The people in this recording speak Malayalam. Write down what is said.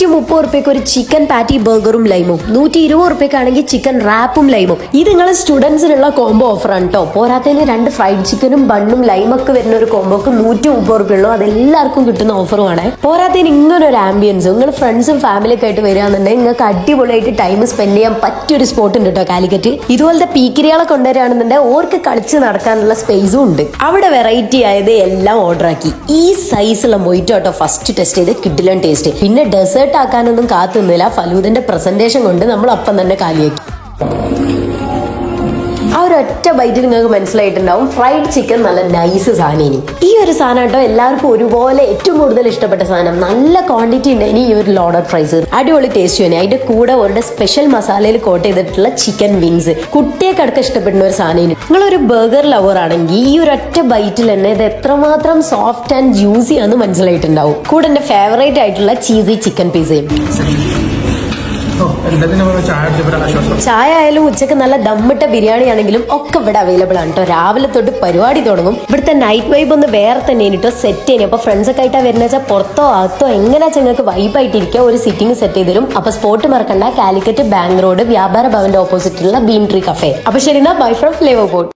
130 ഒരു ചിക്കൻ പാറ്റി ബർഗറും ലൈമും, 120 ചിക്കൻ റാപ്പും ലൈമും. ഇത് നിങ്ങളെ സ്റ്റുഡൻസിനുള്ള കോംബോ ഓഫർ ആണ് കേട്ടോ. പോരാത്തതിന് 2 ഫ്രൈഡ് ചിക്കനും ബണ്ണും ലൈമൊക്കെ വരുന്ന ഒരു കോംബോക്ക് 130 ഉള്ളൂ. അതെല്ലാവർക്കും കിട്ടുന്ന ഓഫറുമാണ്. പോരാത്തതിന് ഇങ്ങനെ ഒരു ആംബിയൻസ് നിങ്ങൾ ഫ്രണ്ട്സും ഫാമിലിയൊക്കെ ആയിട്ട് വരികയാണെന്നുണ്ടെങ്കിൽ നിങ്ങൾക്ക് അടിപൊളിയായിട്ട് ടൈം സ്പെൻഡ് ചെയ്യാൻ പറ്റിയൊരു സ്പോട്ട് ഉണ്ട് കേട്ടോ കാലിക്കറ്റ്. ഇതുപോലത്തെ പീക്കിരികളെ കൊണ്ടുവരികയാണെന്നുണ്ടെങ്കിൽ ഓർക്ക് കളിച്ച് നടക്കാനുള്ള സ്പേസും ഉണ്ട്. അവിടെ വെറൈറ്റി ആയത് എല്ലാം ഓർഡർ ആക്കി. ഈ സൈസുള്ള മൊയ്റ്റോ കേട്ടോ ഫസ്റ്റ് ടെസ്റ്റ് ചെയ്ത് കിഡിലൻ ടേസ്റ്റ്. പിന്നെ ഡെസേർട്ട് ആക്കാനൊന്നും കാത്തുന്നില്ല. ഫലൂദന്റെ പ്രസന്റേഷൻ കൊണ്ട് നമ്മൾ അപ്പം തന്നെ കാലിയാക്കി. ആ ഒരു ഒറ്റ ബൈറ്റിൽ നിങ്ങൾക്ക് മനസ്സിലായിട്ടുണ്ടാവും ഫ്രൈഡ് ചിക്കൻ നല്ല നൈസ് സാധനം. ഈ ഒരു സാധനം കേട്ടോ എല്ലാവർക്കും ഒരുപോലെ ഏറ്റവും കൂടുതൽ ഇഷ്ടപ്പെട്ട സാധനം. നല്ല ക്വാണ്ടിറ്റി ഉണ്ട്. ഇനി ഈ ഒരു ലോഡഡ് ഫ്രൈസ് അടിപൊളി ടേസ്റ്റ് തന്നെ. അതിന്റെ കൂടെ അവരുടെ സ്പെഷ്യൽ മസാലയിൽ കോട്ട് ചെയ്തിട്ടുള്ള ചിക്കൻ വിങ്സ് കുട്ടിയൊക്കെ ഇഷ്ടപ്പെടുന്ന ഒരു സാധനം. നിങ്ങളൊരു ബർഗർ ലവർ ആണെങ്കിൽ ഈ ഒരു ഒറ്റ ബൈറ്റിൽ തന്നെ ഇത് എത്രമാത്രം സോഫ്റ്റ് ആൻഡ് ജ്യൂസി ആണെന്ന് മനസ്സിലായിട്ടുണ്ടാവും. കൂടെ എന്റെ ഫേവറേറ്റ് ആയിട്ടുള്ള ചീസി ചിക്കൻ പിസയും. ചായ ആയാലും ഉച്ചക്ക് നല്ല ദമ്മിട്ട ബിരിയാണി ആണെങ്കിലും ഒക്കെ ഇവിടെ അവൈലബിൾ ആണ് കേട്ടോ. രാവിലെ തൊട്ട് പരിപാടി തുടങ്ങും. ഇവിടുത്തെ നൈറ്റ് വൈബ് ഒന്ന് വേറെ തന്നെ കേട്ടോ. സെറ്റ് ചെയ്യും. അപ്പൊ ഫ്രണ്ട്സ് ഒക്കെ ആയിട്ടാ വരുന്ന വെച്ചാൽ പുറത്തോ അകത്തോ എങ്ങനെയാ നിങ്ങൾക്ക് വൈബായിട്ടിരിക്കുക ഒരു സിറ്റിംഗ് സെറ്റ് ചെയ്ത് തരും. അപ്പൊ സ്പോട്ട് മറക്കണ്ട, കാലിക്കറ്റ് ബാങ്ക് റോഡ് വ്യാപാര ഭവന്റെ ഓപ്പോസിറ്റുള്ള ബീൻ ട്രീ കഫേ. അപ്പൊ ശരി, ബൈ ഫ്രം ഫ്ലേവർ ബോർഡ്.